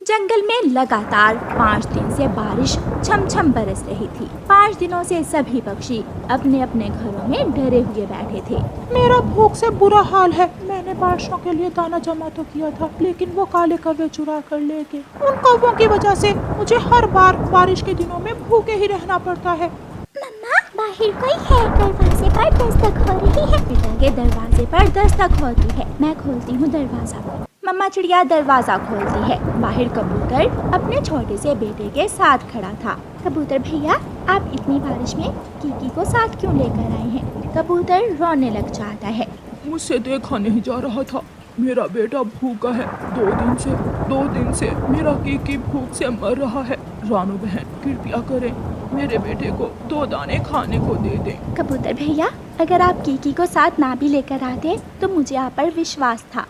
जंगल में लगातार 5 दिन से बारिश छमछम बरस रही थी। 5 दिनों से सभी पक्षी अपने अपने घरों में डरे हुए बैठे थे। मेरा भूख से बुरा हाल है। मैंने बादशाह के लिए दाना जमा तो किया था, लेकिन वो काले कौवे चुरा कर ले गए। उन कौवों की वजह से मुझे हर बार बारिश के दिनों में भूखे ही रहना पड़ता है। मम्मा, बाहर कोई है, दरवाजे पर दस्तक हो रही है। पिता के दरवाजे पर दस्तक होती है। मैं खोलती हूँ दरवाजा। मम्मा चिड़िया दरवाजा खोलती है। बाहर कबूतर अपने छोटे से बेटे के साथ खड़ा था। कबूतर भैया, आप इतनी बारिश में कीकी को साथ क्यों लेकर आए हैं? कबूतर रोने लग जाता है। मुझसे देखा नहीं जा रहा था, मेरा बेटा भूखा है। 2 दिन से मेरा कीकी भूख से मर रहा है। रानू बहन, कृपया करें, मेरे बेटे को 2 दाने खाने को दे दें। कबूतर भैया, अगर आप कीकी को साथ ना भी लेकर आते तो मुझे आप पर विश्वास था।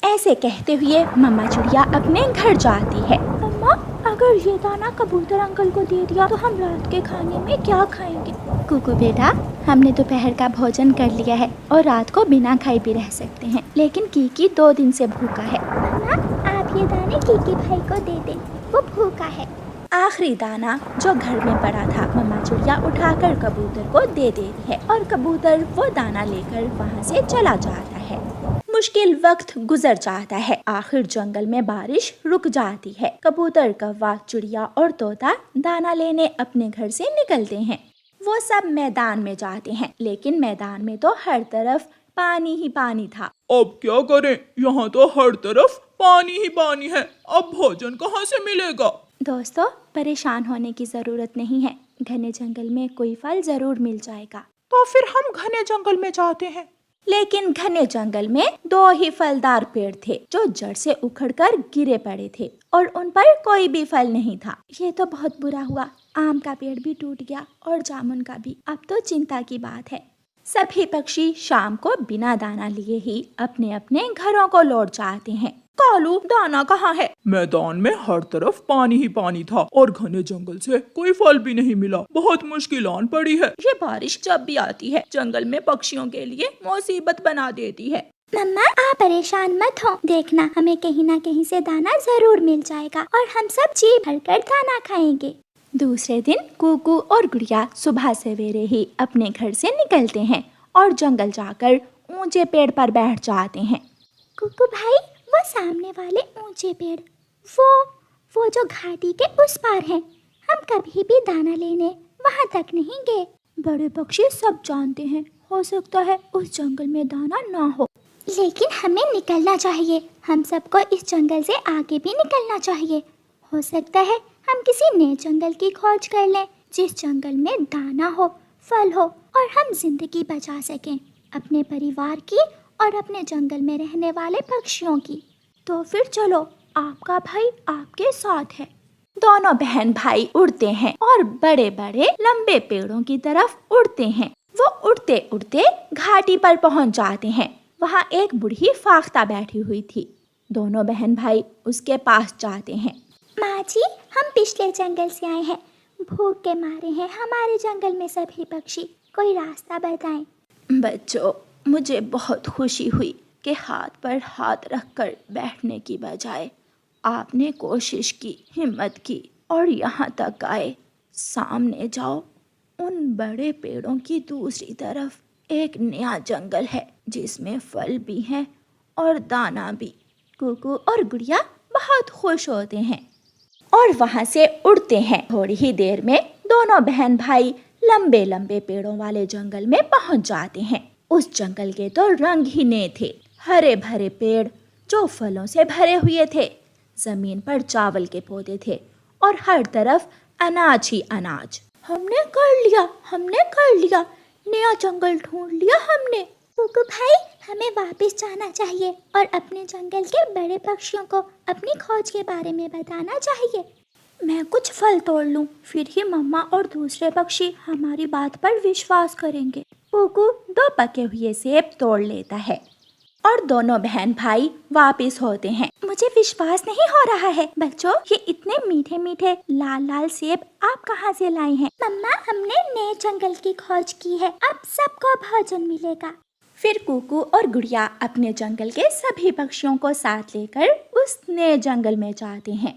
ऐसे कहते हुए मम्मा चिड़िया अपने घर जाती है। मम्मा, अगर ये दाना कबूतर अंकल को दे दिया तो हम रात के खाने में क्या खाएंगे? कुकू बेटा, हमने दोपहर का भोजन कर लिया है और रात को बिना खाए भी रह सकते हैं, लेकिन कीकी 2 दिन से भूखा है। मम्मा, आप ये दाने कीकी भाई को दे दें, वो भूखा है। आखिरी दाना जो घर में पड़ा था मम्मा चिड़िया उठाकर कबूतर को दे देती है और कबूतर वो दाना लेकर वहाँ से चला जाता है। मुश्किल वक्त गुजर जाता है। आखिर जंगल में बारिश रुक जाती है। कबूतर, कौवा, चिड़िया और तोता दाना लेने अपने घर से निकलते हैं। वो सब मैदान में जाते हैं, लेकिन मैदान में तो हर तरफ पानी ही पानी था। अब क्या करें? यहाँ तो हर तरफ पानी ही पानी है। अब भोजन कहाँ से मिलेगा? दोस्तों, परेशान होने की जरूरत नहीं है। घने जंगल में कोई फल जरूर मिल जाएगा। तो फिर हम घने जंगल में जाते हैं। लेकिन घने जंगल में 2 ही फलदार पेड़ थे जो जड़ से उखड़कर गिरे पड़े थे और उन पर कोई भी फल नहीं था। ये तो बहुत बुरा हुआ। आम का पेड़ भी टूट गया और जामुन का भी। अब तो चिंता की बात है। सभी पक्षी शाम को बिना दाना लिए ही अपने अपने घरों को लौट जाते हैं। कालू, दाना कहाँ है? मैदान में हर तरफ पानी ही पानी था और घने जंगल से कोई फल भी नहीं मिला। बहुत मुश्किल आन पड़ी है। ये बारिश जब भी आती है जंगल में पक्षियों के लिए मुसीबत बना देती है। मम्मा, आप परेशान मत हो, देखना हमें कहीं ना कहीं से दाना जरूर मिल जाएगा और हम सब जी भरकर दाना खाएंगे। दूसरे दिन कुकू और गुड़िया सुबह सवेरे ही अपने घर से निकलते हैं और जंगल जाकर ऊंचे पेड़ पर बैठ जाते हैं। कुकू भाई, वो सामने वाले ऊंचे पेड़, वो जो घाटी के उस पार है। हम कभी भी दाना लेने वहाँ तक नहीं गए। बड़े पक्षी सब जानते हैं, हो सकता है उस जंगल में दाना ना हो। लेकिन हमें निकलना चाहिए। हम सबको इस जंगल से आगे भी निकलना चाहिए। हो सकता है हम किसी नए जंगल की खोज कर लें, जिस जंगल में दाना हो, फल हो और हम जिंदगी बचा सकें, अपने परिवार की और अपने जंगल में रहने वाले पक्षियों की। तो फिर चलो, आपका भाई आपके साथ है। दोनों बहन भाई उड़ते हैं और बड़े बड़े लंबे पेड़ों की तरफ उड़ते हैं। वो उड़ते उड़ते घाटी पर पहुंच जाते हैं। वहाँ एक बूढ़ी फाख्ता बैठी हुई थी। दोनों बहन भाई उसके पास जाते हैं। माँ जी, हम पिछले जंगल से आए हैं, भूख के मारे हैं हमारे जंगल में सभी पक्षी, कोई रास्ता बताएं। बच्चों, मुझे बहुत खुशी हुई कि हाथ पर हाथ रखकर बैठने की बजाय आपने कोशिश की, हिम्मत की और यहाँ तक आए। सामने जाओ, उन बड़े पेड़ों की दूसरी तरफ एक नया जंगल है जिसमें फल भी हैं और दाना भी। कुकू और गुड़िया बहुत खुश होते हैं और वहाँ से उड़ते हैं। थोड़ी ही देर में दोनों बहन भाई लंबे लंबे पेड़ों वाले जंगल में पहुँच जाते हैं। उस जंगल के तो रंग ही नए थे। हरे भरे पेड़ जो फलों से भरे हुए थे, जमीन पर चावल के पौधे थे और हर तरफ अनाज ही अनाज। हमने कर लिया, नया जंगल ढूंढ लिया हमने। कुकू भाई, हमें वापस जाना चाहिए और अपने जंगल के बड़े पक्षियों को अपनी खोज के बारे में बताना चाहिए। मैं कुछ फल तोड़ लूं, फिर ही मम्मा और दूसरे पक्षी हमारी बात पर विश्वास करेंगे। कुकू 2 पके हुए सेब तोड़ लेता है और दोनों बहन भाई वापस होते हैं। मुझे विश्वास नहीं हो रहा है बच्चों, ये इतने मीठे मीठे लाल लाल सेब आप कहाँ से लाए हैं? मम्मा, हमने नए जंगल की खोज की है, अब सबको भोजन मिलेगा। फिर कुकू और गुड़िया अपने जंगल के सभी पक्षियों को साथ लेकर उस नए जंगल में जाते हैं।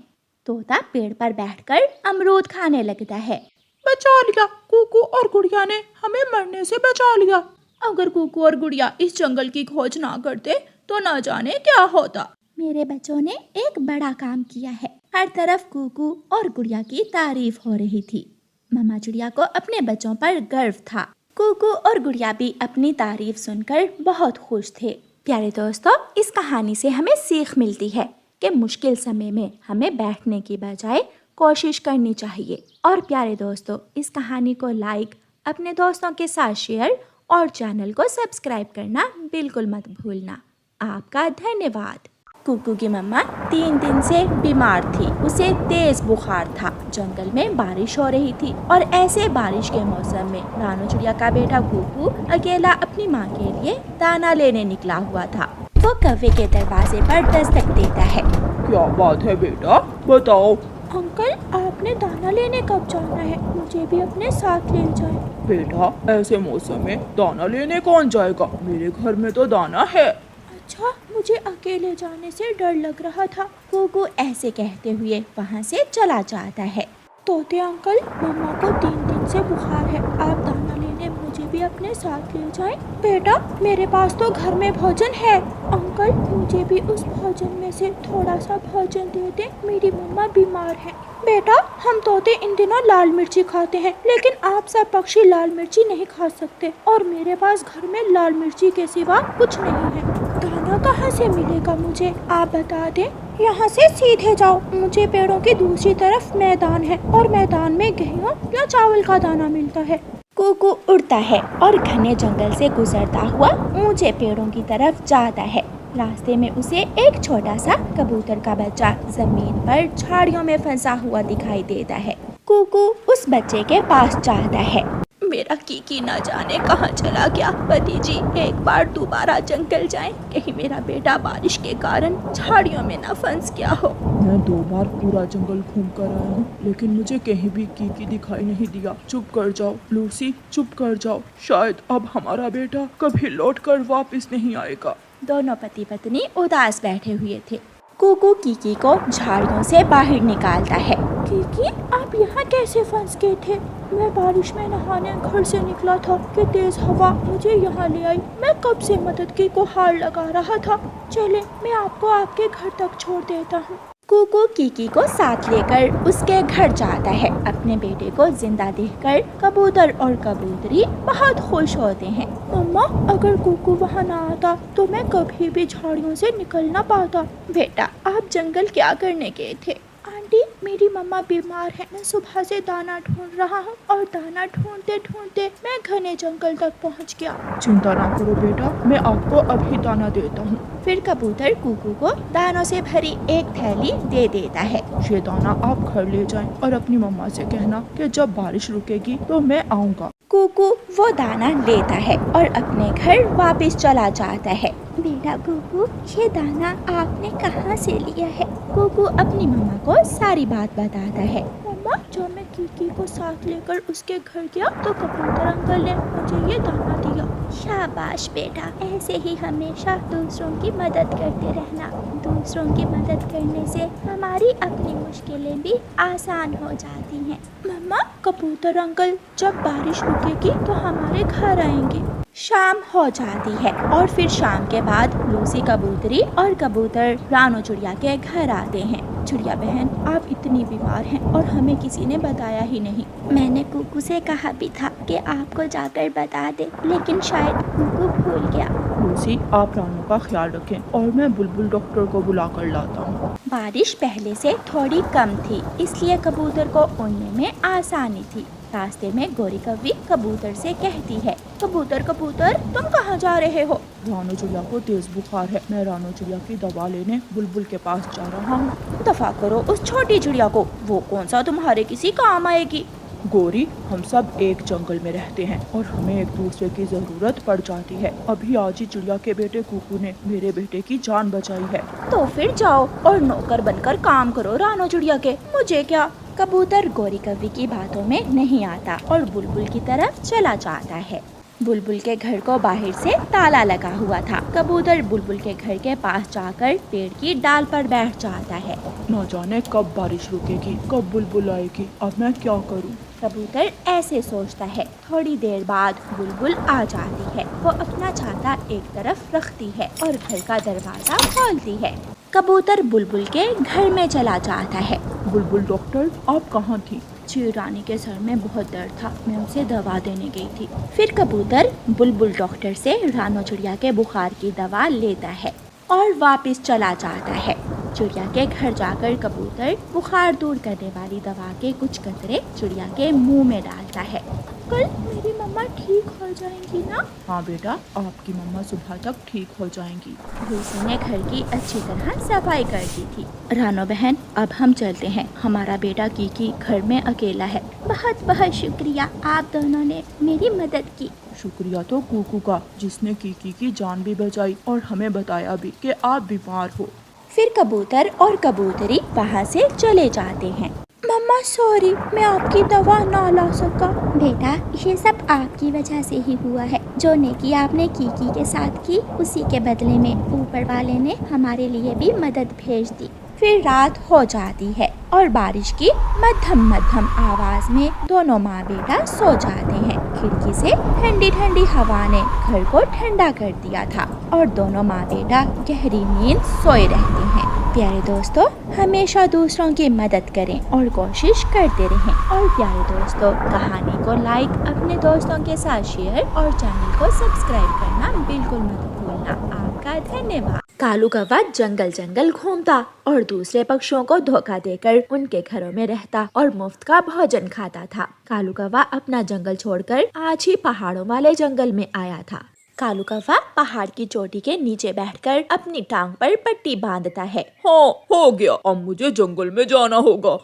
तोता पेड़ पर बैठकर अमरूद खाने लगता है। बचा लिया, कुकू और गुड़िया ने हमें मरने से बचा लिया। अगर कुकू और गुड़िया इस जंगल की खोज ना करते तो न जाने क्या होता। मेरे बच्चों ने एक बड़ा काम किया है। हर तरफ कुकू और गुड़िया की तारीफ हो रही थी। मम्मा चिड़िया को अपने बच्चों पर गर्व था। कुकू और गुड़िया भी अपनी तारीफ सुनकर बहुत खुश थे। प्यारे दोस्तों, इस कहानी से हमें सीख मिलती है कि मुश्किल समय में हमें बैठने की बजाय कोशिश करनी चाहिए। और प्यारे दोस्तों, इस कहानी को लाइक, अपने दोस्तों के साथ शेयर और चैनल को सब्सक्राइब करना बिल्कुल मत भूलना। आपका धन्यवाद। कुकू की मम्मा 3 दिन से बीमार थी। उसे तेज बुखार था। जंगल में बारिश हो रही थी और ऐसे बारिश के मौसम में रानू चिड़िया का बेटा कुकू अकेला अपनी माँ के लिए दाना लेने निकला हुआ था। वो कौवे के दरवाजे पर दस्तक देता है। क्या बात है बेटा, बताओ। अंकल, आपने दाना लेने कब जाना है? मुझे भी अपने साथ ले जाए। बेटा, ऐसे मौसम में दाना लेने कौन जाएगा? मेरे घर में तो दाना है। अच्छा, मुझे अकेले जाने से डर लग रहा था। कुकू ऐसे कहते हुए वहाँ से चला जाता है। तोते अंकल, मम्मा को 3 दिन से बुखार है। आप दाना लेने मुझे भी अपने साथ ले जाएं। बेटा, मेरे पास तो घर में भोजन है। अंकल, मुझे भी उस भोजन में से थोड़ा सा भोजन दे दे। मेरी मम्मा बीमार है। बेटा, हम तोते इन दिनों लाल मिर्ची खाते हैं, लेकिन आप सब पक्षी लाल मिर्ची नहीं खा सकते और मेरे पास घर में लाल मिर्ची के सिवा कुछ नहीं है। दाना कहाँ से मिलेगा मुझे? आप बता दें। यहाँ से सीधे जाओ, मुझे पेड़ों की दूसरी तरफ मैदान है और मैदान में गेहूँ या चावल का दाना मिलता है। कुकू उड़ता है और घने जंगल से गुजरता हुआ ऊंचे पेड़ों की तरफ जाता है। रास्ते में उसे एक छोटा सा कबूतर का बच्चा जमीन पर झाड़ियों में फंसा हुआ दिखाई देता है। कुकू उस बच्चे के पास जाता है। मेरा कीकी न जाने कहाँ चला गया। पति जी, एक बार दोबारा जंगल जाएं, कहीं मेरा बेटा बारिश के कारण झाड़ियों में न फंस गया हो। मैं 2 बार पूरा जंगल घूम कर आया हूँ, लेकिन मुझे कहीं भी कीकी दिखाई नहीं दिया। चुप कर जाओ लूसी, चुप कर जाओ। शायद अब हमारा बेटा कभी लौट कर वापिस नहीं आएगा। दोनों पति पत्नी उदास बैठे हुए थे। कुकू कीकी को झाड़ियों से बाहर निकालता है। कीकी, आप यहाँ कैसे फंस गए थे? मैं बारिश में नहाने घर से निकला था कि तेज हवा मुझे यहाँ ले आई। मैं कब से मदद की गुहार लगा रहा था। चले, मैं आपको आपके घर तक छोड़ देता हूँ। कुकू कीकी को साथ लेकर उसके घर जाता है। अपने बेटे को जिंदा देखकर कबूतर और कबूतरी बहुत खुश होते हैं। मम्मा, अगर कुकू वहाँ ना आता तो मैं कभी भी झाड़ियों से निकल ना पाता। बेटा, आप जंगल क्या करने गए थे? आंटी, मेरी मम्मा बीमार है। मैं सुबह से दाना ढूंढ रहा हूँ और दाना ढूंढते ढूंढते मैं घने जंगल तक पहुँच गया। चिंता ना करो बेटा, मैं आपको अभी दाना देता हूँ। फिर कबूतर कुकू को दानों से भरी एक थैली दे देता है। ये दाना आप घर ले जाएं और अपनी मम्मा से कहना कि जब बारिश रुकेगी तो मैं आऊँगा। कुकू वो दाना लेता है और अपने घर वापस चला जाता है। बेटा कुकू, ये दाना आपने कहाँ से लिया है? कुकू अपनी मम्मा को सारी बात बताता है। मम्मा, जब मैं कीकी को साथ लेकर उसके घर गया तो कबूतर अंकल ने मुझे ये दाना दिया। शाबाश बेटा, ऐसे ही हमेशा दूसरों की मदद करते रहना। दूसरों की मदद करने से हमारी अपनी मुश्किलें भी आसान हो जाती हैं। मम्मा, कबूतर अंकल जब बारिश रुकेगी तो हमारे घर आएंगे। शाम हो जाती है और फिर शाम के बाद लूसी कबूतरी और कबूतर रानू चिड़िया के घर आते हैं। चिड़िया बहन, आप इतनी बीमार हैं और हमें किसी ने बताया ही नहीं। मैंने कुकू से कहा भी था कि आपको जाकर बता दे, लेकिन शायद कुकू भूल गया। लूसी, आप रानू का ख्याल रखें और मैं बुलबुल डॉक्टर को बुला कर लाता हूँ। बारिश पहले से थोड़ी कम थी, इसलिए कबूतर को उड़ने में आसानी थी। रास्ते में गोरी कौवी कबूतर से कहती है, कबूतर कबूतर, तुम कहाँ जा रहे हो? रानू चिड़िया को तेज बुखार है। मैं रानू चिड़िया की दवा लेने बुलबुल के पास जा रहा हूँ। दफा करो उस छोटी चिड़िया को, वो कौन सा तुम्हारे किसी काम आएगी। गोरी, हम सब एक जंगल में रहते हैं और हमें एक दूसरे की जरूरत पड़ जाती है। अभी आज ही चिड़िया के बेटे कुकू ने मेरे बेटे की जान बचाई है। तो फिर जाओ और नौकर बनकर काम करो रानू चिड़िया के, मुझे क्या। कबूतर गोरी कौवी की बातों में नहीं आता और बुलबुल की तरफ चला जाता है। बुलबुल के घर को बाहर से ताला लगा हुआ था। कबूतर बुलबुल के घर के पास जाकर पेड़ की डाल पर बैठ जाता है। न जाने कब बारिश रुकेगी, कब बुलबुल आएगी, अब मैं क्या करूं? कबूतर ऐसे सोचता है। थोड़ी देर बाद बुलबुल आ जाती है। वो अपना छाता एक तरफ रखती है और घर का दरवाजा खोलती है। कबूतर बुलबुल के घर में चला जाता है। बुलबुल डॉक्टर, आप कहाँ थी? चिड़ रानी के सर में बहुत दर्द था, मैं उसे दवा देने गई थी। फिर कबूतर बुलबुल डॉक्टर से रानो चिड़िया के बुखार की दवा लेता है और वापस चला जाता है। चिड़िया के घर जाकर कबूतर बुखार दूर करने वाली दवा के कुछ कतरे चिड़िया के मुंह में डालता है। कल मेरी मम्मा ठीक हो जाएंगी ना? हाँ बेटा, आपकी मम्मा सुबह तक ठीक हो जाएंगी। भूसी ने घर की अच्छी तरह सफाई कर दी थी। रानो बहन, अब हम चलते हैं, हमारा बेटा कीकी घर में अकेला है। बहुत बहुत शुक्रिया, आप दोनों ने मेरी मदद की। शुक्रिया तो कुकू का, जिसने कीकी की जान भी बचाई और हमें बताया भी कि आप बीमार हो। फिर कबूतर और कबूतरी वहाँ से चले जाते हैं। मम्मा सॉरी, मैं आपकी दवा ना ला सका। बेटा, ये सब आपकी वजह से ही हुआ है। जो नेकी आपने कीकी के साथ की, उसी के बदले में ऊपर वाले ने हमारे लिए भी मदद भेज दी। फिर रात हो जाती है और बारिश की मध्यम मध्यम आवाज में दोनों माँ बेटा सो जाते हैं। खिड़की से ठंडी ठंडी हवा ने घर को ठंडा कर दिया था और दोनों माँ बेटा गहरी नींद सोए रहते हैं। प्यारे दोस्तों, हमेशा दूसरों की मदद करें और कोशिश करते रहें। और प्यारे दोस्तों, कहानी को लाइक, अपने दोस्तों के साथ शेयर और चैनल को सब्सक्राइब करना बिल्कुल मत भूलना। आपका धन्यवाद। कालू कौवा जंगल जंगल घूमता और दूसरे पक्षियों को धोखा देकर उनके घरों में रहता और मुफ्त का भोजन खाता था। कालू कौवा अपना जंगल छोड़कर आज ही पहाड़ों वाले जंगल में आया था। कालू कौवा पहाड़ की चोटी के नीचे बैठकर अपनी टांग पर पट्टी बांधता है। हाँ, हो गया, अब मुझे जंगल में जाना होगा।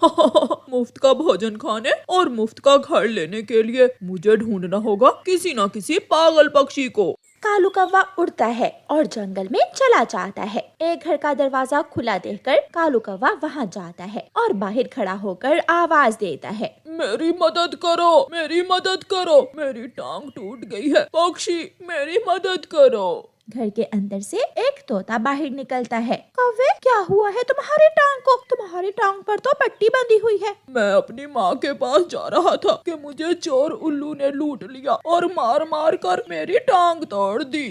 मुफ्त का भोजन खाने और मुफ्त का घर लेने के लिए मुझे ढूंढना होगा किसी न किसी पागल पक्षी को। कालू कौवा उड़ता है और जंगल में चला जाता है। एक घर का दरवाजा खुला देखकर कालू कौवा वहाँ जाता है और बाहर खड़ा होकर आवाज देता है, मेरी मदद करो, मेरी मदद करो, मेरी टांग टूट गई है, पक्षी मेरी मदद करो। घर के अंदर से एक तोता बाहर निकलता है। कौवे, क्या हुआ है तुम्हारी टांग को? तुम्हारी टांग पर तो पट्टी बंधी हुई है। मैं अपनी माँ के पास जा रहा था कि मुझे चोर उल्लू ने लूट लिया और मार मार कर मेरी टांग तोड़ दी।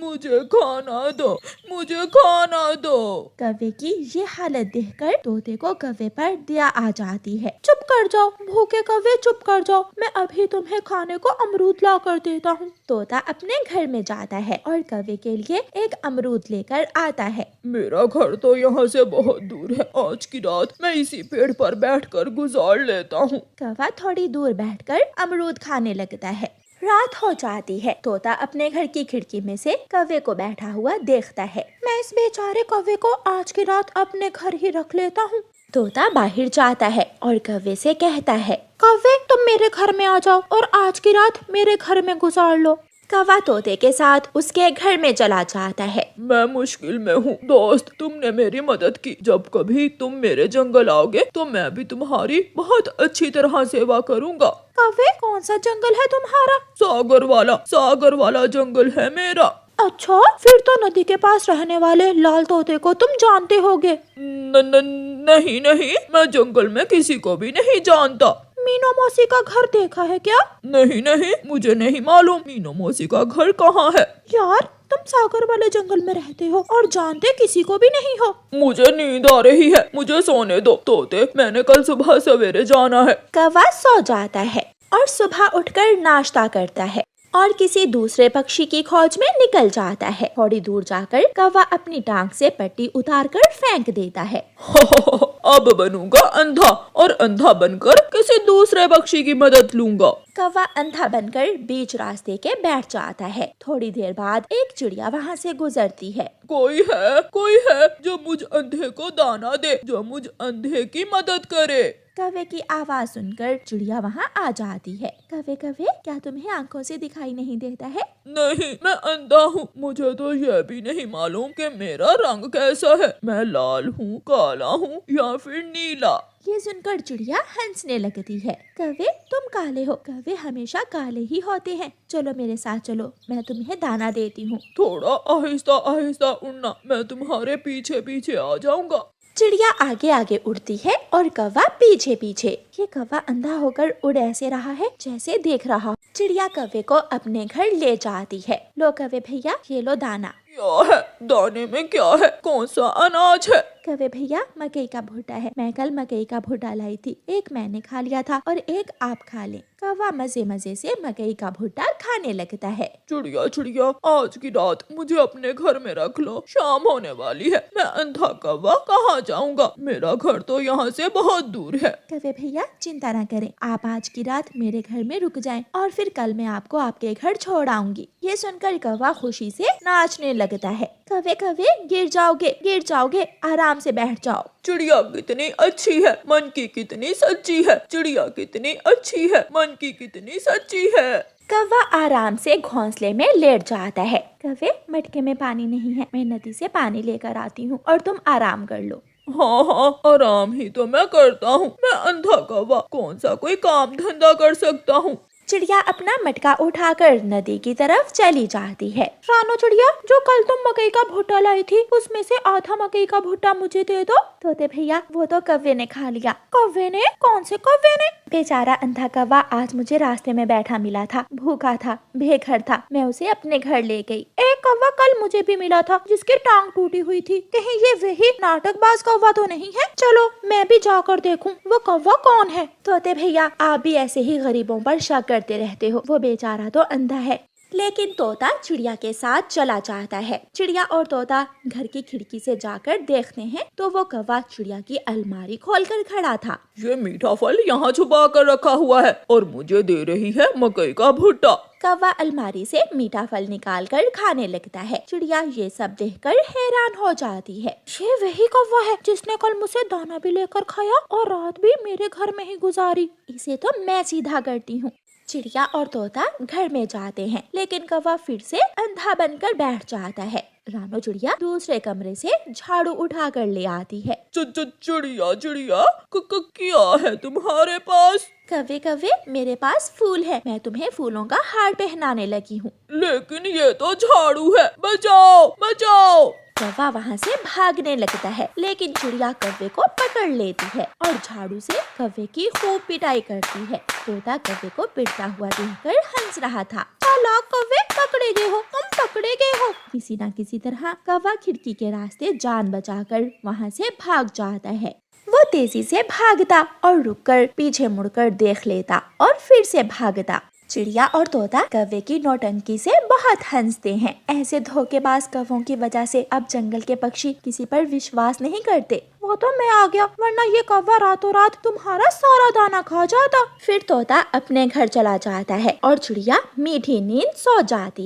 मुझे खाना दो, मुझे खाना दो। कौवे की ये हालत देखकर तोते को कौवे पर दया आ जाती है। चुप कर जाओ भूखे कौवे, चुप कर जाओ, मैं अभी तुम्हें खाने को अमरूद ला कर देता हूँ। तोता अपने घर में जाता है और कौवे के लिए एक अमरूद लेकर आता है। मेरा घर तो यहाँ से बहुत दूर है, आज की रात मैं इसी पेड़ पर बैठकर गुजार लेता हूँ। कौवा थोड़ी दूर बैठकर अमरूद खाने लगता है। रात हो जाती है। तोता अपने घर की खिड़की में से कौवे को बैठा हुआ देखता है। मैं इस बेचारे कौवे को आज की रात अपने घर ही रख लेता हूँ। तोता बाहर जाता है और कौवे से कहता है, कौवे तुम मेरे घर में आ जाओ और आज की रात मेरे घर में गुजार लो। कौवा तोते के साथ उसके घर में चला जाता है। मैं मुश्किल में हूँ दोस्त, तुमने मेरी मदद की। जब कभी तुम मेरे जंगल आओगे तो मैं भी तुम्हारी बहुत अच्छी तरह सेवा करूँगा। कौवे, कौन सा जंगल है तुम्हारा? सागर वाला जंगल है मेरा। अच्छा, फिर तो नदी के पास रहने वाले लाल तोते को तुम जानते होगे। नहीं, मैं जंगल में किसी को भी नहीं जानता। मीनू मौसी का घर देखा है क्या? नहीं, मुझे नहीं मालूम मीनू मौसी का घर कहाँ है। यार, तुम सागर वाले जंगल में रहते हो और जानते किसी को भी नहीं हो। मुझे नींद आ रही है, मुझे सोने दो तोते, मैंने कल सुबह सवेरे जाना है। कौवा सो जाता है और सुबह उठकर नाश्ता करता है और किसी दूसरे पक्षी की खोज में निकल जाता है। थोड़ी दूर जाकर कौवा अपनी टांग से पट्टी उतारकर फेंक देता है। अब बनूंगा अंधा और अंधा बनकर किसी दूसरे पक्षी की मदद लूंगा। कौवा अंधा बनकर बीच रास्ते के बैठ जाता है। थोड़ी देर बाद एक चिड़िया वहाँ से गुजरती है। कोई है जो मुझ अंधे को दाना दे, जो मुझ अंधे की मदद करे। कौवे की आवाज सुनकर चिड़िया वहाँ आ जाती है। कौवे कौवे, क्या तुम्हें आंखों से दिखाई नहीं देता है? नहीं, मैं अंधा हूँ। मुझे तो यह भी नहीं मालूम कि मेरा रंग कैसा है। मैं लाल हूँ, काला हूँ या फिर नीला। ये सुनकर चिड़िया हंसने लगती है। कौवे, तुम काले हो। कौवे हमेशा काले ही होते हैं। चलो मेरे साथ चलो, मैं तुम्हें दाना देती हूँ। थोड़ा आहिस्ता आहिस्ता उड़ना, मैं तुम्हारे पीछे पीछे आ जाऊंगा। चिड़िया आगे आगे उड़ती है और कौवा पीछे पीछे। ये कौवा अंधा होकर उड़ ऐसे रहा है जैसे देख रहा। चिड़िया कौवे को अपने घर ले जाती है। लो कौवे भैया, ये लो दाना। क्या है? दाने में क्या है? कौन सा अनाज है? कौवे भैया, मकई का भुट्टा है। मैं कल मकई का भुट्टा लाई थी। एक मैंने खा लिया था और एक आप खा लें। कौवा मजे मजे से मकई का भुट्टा खाने लगता है। चिड़िया चिड़िया, आज की रात मुझे अपने घर में रख लो। शाम होने वाली है। मैं अंधा कौवा कहाँ जाऊँगा? मेरा घर तो यहाँ से बहुत दूर है। कौवे भैया, चिंता न करें, आप आज की रात मेरे घर में रुक जाएं और फिर कल मैं आपको आपके घर छोड़ आऊंगी। ये सुनकर कौवा खुशी से नाचने लगता है। कौवे कौवे, गिर जाओगे, आराम से बैठ जाओ। चिड़िया कितनी अच्छी है, मन की कितनी सच्ची है। चिड़िया कितनी अच्छी है, मन की कितनी सच्ची है। कौवा आराम से घोंसले में लेट जाता है। कौवे, मटके में पानी नहीं है, मैं नदी से पानी लेकर आती हूँ और तुम आराम कर लो। हाँ हाँ, आराम ही तो मैं करता हूँ। मैं अंधा कौवा कौन सा कोई काम धंधा कर सकता हूँ। चिड़िया अपना मटका उठाकर नदी की तरफ चली जाती है। रानो चिड़िया, जो कल तुम मकई का भुट्टा लाई थी उसमें से आधा मकई का भुट्टा मुझे दे दो। तोते भैया, वो तो कौवे ने खा लिया। कौवे ने? कौन से कौवे ने? बेचारा अंधा कौवा आज मुझे रास्ते में बैठा मिला था, भूखा था, बेघर था। मैं उसे अपने घर ले गई। एक कौवा कल मुझे भी मिला था जिसकी टांग टूटी हुई थी। कहीं ये वही नाटकबाज कौवा तो नहीं है? चलो मैं भी जाकर देखूं वो कौवा कौन है। तोते भैया, आप भी ऐसे ही गरीबों पर शक करते रहते हो। वो बेचारा तो अंधा है। लेकिन तोता चिड़िया के साथ चला जाता है। चिड़िया और तोता घर की खिड़की से जाकर देखते हैं तो वो कौवा चिड़िया की अलमारी खोलकर खड़ा था। ये मीठा फल यहाँ छुपा कर रखा हुआ है और मुझे दे रही है मकई का भुट्टा। कौवा अलमारी से मीठा फल निकाल कर खाने लगता है। चिड़िया ये सब देखकर हैरान हो जाती है। ये वही कौवा है जिसने कल मुझसे दाना भी लेकर खाया और रात भी मेरे घर में ही गुजारी। इसे तो मैं सीधा करती हूँ। चिड़िया और तोता घर में जाते हैं, लेकिन कौवा फिर से अंधा बनकर बैठ जाता है। रानो चिड़िया दूसरे कमरे से झाड़ू उठा कर ले आती है। चिड़िया चिड़िया, क्या है तुम्हारे पास? कौवे कौवे, मेरे पास फूल है, मैं तुम्हें फूलों का हार पहनाने लगी हूँ। लेकिन ये तो झाड़ू है, बचाओ बचाओ। कौवा वहाँ से भागने लगता है, लेकिन चिड़िया कौवे को पकड़ लेती है और झाड़ू से कौवे की खूब पिटाई करती है। तोता कौवे को पिटता हुआ देखकर हंस रहा था। चालाक कौवे, पकड़े गए हो, तुम पकड़े गए हो। किसी न किसी तरह कौवा खिड़की के रास्ते जान बचाकर वहाँ से भाग जाता है। वो तेजी से भागता और रुककर पीछे मुड़कर देख लेता और फिर से भागता। चिड़िया और तोता कौवे की नौटंकी से बहुत हंसते हैं। ऐसे धोखेबाज कौवों की वजह से अब जंगल के पक्षी किसी पर विश्वास नहीं करते। वो तो मैं आ गया, वरना ये कौवा रातों रात तुम्हारा सारा दाना खा जाता। फिर तोता अपने घर चला जाता है और चिड़िया मीठी नींद सो जाती।